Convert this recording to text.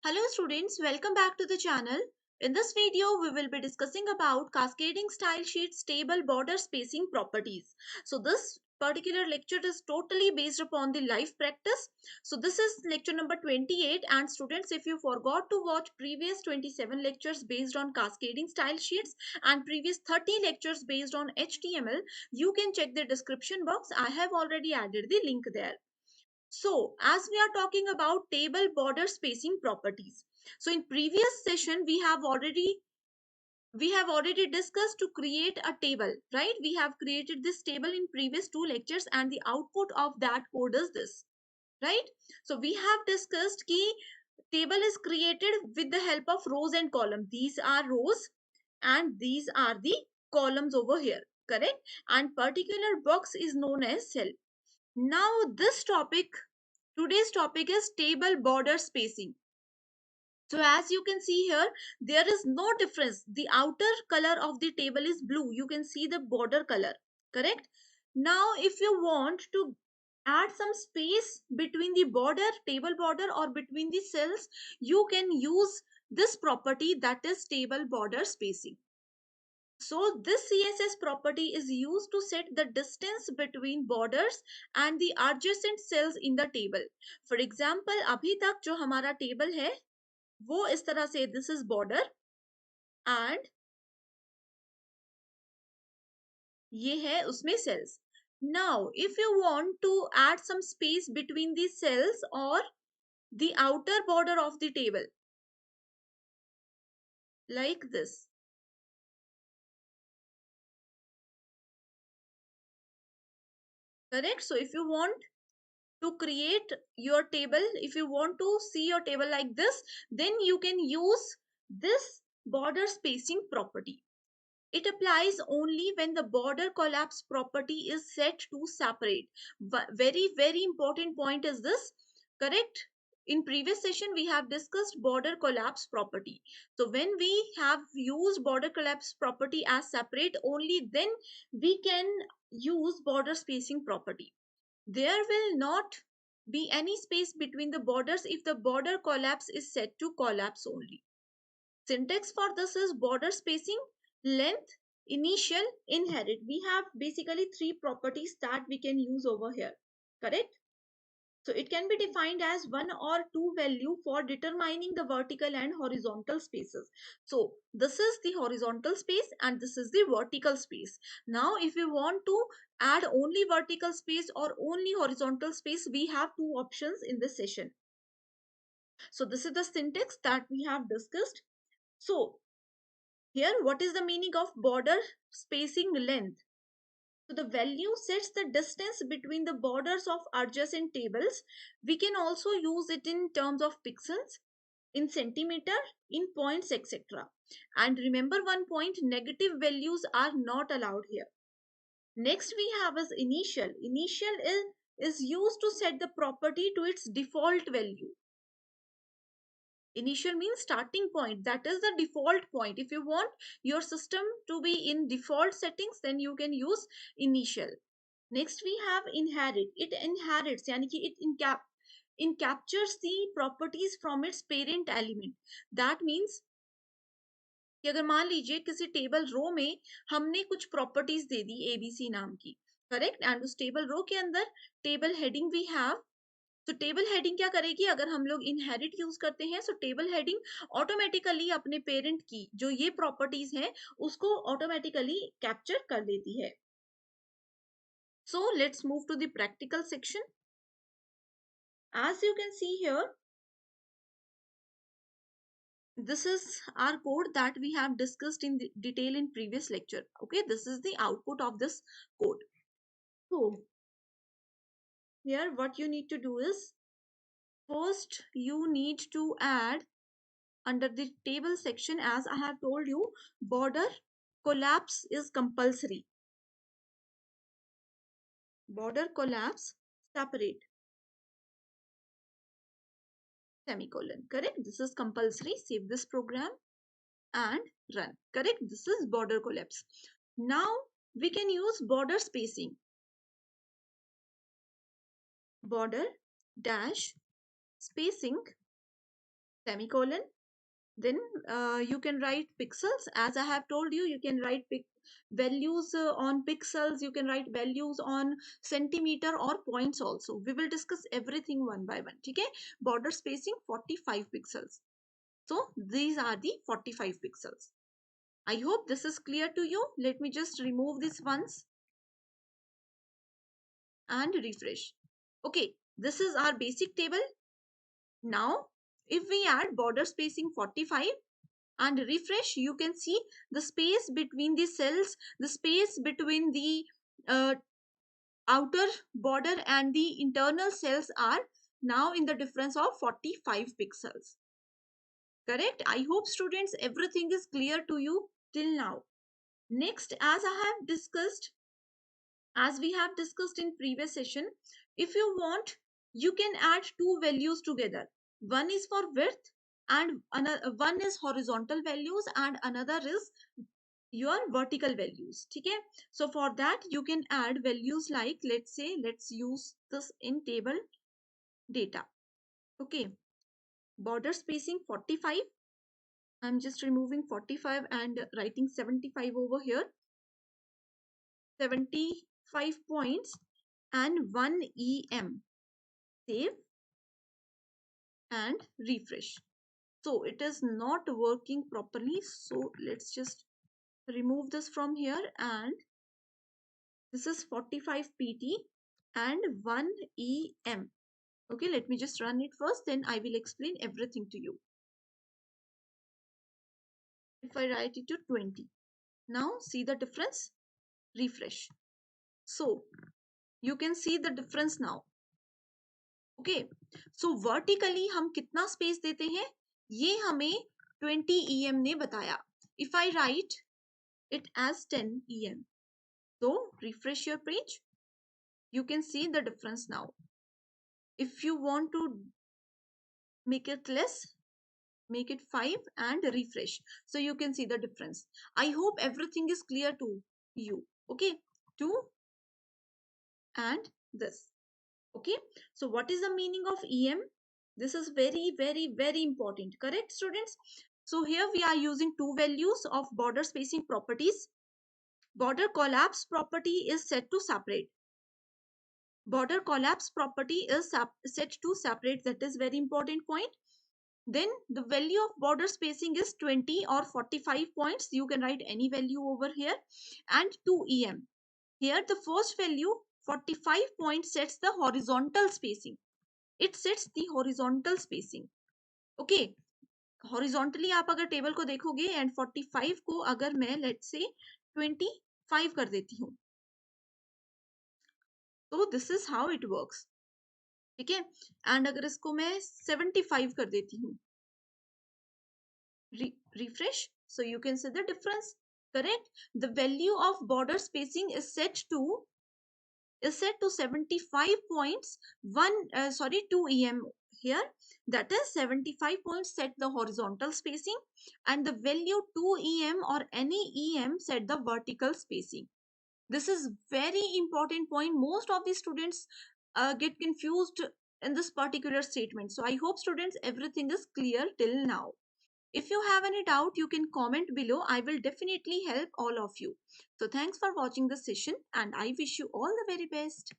Hello students, welcome back to the channel. In this video, we will be discussing about cascading style sheets table border spacing properties. So this particular lecture is totally based upon the live practice. So this is lecture number 28, and students, if you forgot to watch previous 27 lectures based on cascading style sheets and previous 30 lectures based on HTML, you can check the description box. I have already added the link there. So as we are talking about table border spacing properties. So in previous session, we have already discussed to create a table, right? We have created this table in previous two lectures, and the output of that code is this, right? So we have discussed key table is created with the help of rows and columns. These are rows and these are the columns over here, correct? And particular box is known as cell. Now today's topic is table border spacing. So as you can see here, there is no difference. The outer color of the table is blue. You can see the border color, correct? Now, if you want to add some space between the table border or between the cells, you can use this property, that is table border spacing. So this CSS property is used to set the distance between borders and the adjacent cells in the table. For example, अभी तक जो हमारा table है वो इस तरह से, this is border and ये है उसमें cells. Now if you want to add some space between the cells or the outer border of the table, like this, correct? So if you want to create your table, if you want to see your table like this, then you can use this border spacing property. It applies only when the border collapse property is set to separate. Very important point is this, correct? In previous session, we have discussed border collapse property. So when we have used border collapse property as separate, only then we can use border spacing property. There will not be any space between the borders if the border collapse is set to collapse only. Syntax for this is border spacing, length, initial, inherit. We have basically three properties that we can use over here, correct? So it can be defined as one or two value for determining the vertical and horizontal spaces. So this is the horizontal space and this is the vertical space. Now if we want to add only vertical space or only horizontal space, we have two options in this session. So this is the syntax that we have discussed. So here, what is the meaning of border spacing length? So the value sets the distance between the borders of adjacent tables. We can also use it in terms of pixels, in centimeter, in points, etc. And remember one point, negative values are not allowed here. Next we have is initial. Initial is used to set the property to its default value. Initial means starting point, that is the default point. If you want your system to be in default settings, then you can use initial. Next we have inherit. It inherits, yani ki it captures the properties from its parent element. That means कि अगर मान लीजिए किसी table रो में हमने कुछ properties they the ABC नाम की, करेक्ट? एंड उस टेबल रो के अंदर टेबल हेडिंग वी हैव. तो टेबल हेडिंग क्या करेगी? अगर हम लोग इनहेरिट यूज करते हैं, सो टेबल हेडिंग ऑटोमेटिकली अपने पेरेंट की जो ये प्रॉपर्टीज हैं उसको ऑटोमेटिकली कैप्चर कर लेती है. So let's move to the practical section. As you can see here, this is our code that we have discussed in detail in previous lecture. Okay, this is the output of this code. So here what you need to do is, first you need to add under the table section, as I have told you, border collapse is compulsory. Border collapse separate, semicolon, correct? This is compulsory. Save this program and run, correct? This is border collapse. Now we can use border spacing. Border dash spacing semicolon. Then you can write pixels. As I have told you, you can write values on pixels, you can write values on centimeter or points also. We will discuss everything one by one. Okay, border spacing 45 pixels. So these are the 45 pixels. I hope this is clear to you. Let me just remove this once and refresh. Okay, this is our basic table. Now if we add border spacing 45 and refresh, you can see the space between the cells, the space between the uh, outer border and the internal cells are now in the difference of 45 pixels. Correct? I hope students everything is clear to you till now. Next, as we have discussed in previous session, if you want, you can add two values together. One is for width and another one is horizontal values and another is your vertical values. Okay, so for that you can add values like, let's say, let's use this in table data. Okay, border spacing 45. I'm just removing 45 and writing 75 over here. 75 points and 1 em. Save and refresh. So it is not working properly, so let's just remove this from here. And this is 45 pt and 1 em. Okay, let me just run it first, then I will explain everything to you. If I write it to 20, now see the difference. Refresh. So you can see the difference now. Okay, so vertically हम कितना space देते हैं ये हमें 20 em ने बताया. If I write it as 10 em, so refresh your page, you can see the difference now. If you want to make it less, make it 5 and refresh, so you can see the difference. I hope everything is clear to you. Okay, 2 and this. Okay, so what is the meaning of em? This is very important. Correct, students? So here we are using two values of border spacing properties. Border collapse property is set to separate. Border collapse property is set to separate. That is very important point. Then the value of border spacing is 20 or 45 points. You can write any value over here. And 2 em. Here the first value 45 points sets the horizontal spacing. It sets the horizontal spacing. Okay, horizontally आप अगर table को देखोगे and 45 को अगर मैं let's say 25 कर देती हूँ, तो this is how it works. ठीक है, and अगर इसको मैं 75 कर देती हूँ, refresh, so you can see the difference. Correct? The value of border spacing is set to 75 points, 2 em here. That is 75 points set the horizontal spacing and the value 2 em or any em set the vertical spacing. This is very important point. Most of the students get confused in this particular statement. So I hope students everything is clear till now. If you have any doubt, you can comment below. I will definitely help all of you. So thanks for watching the session and I wish you all the very best.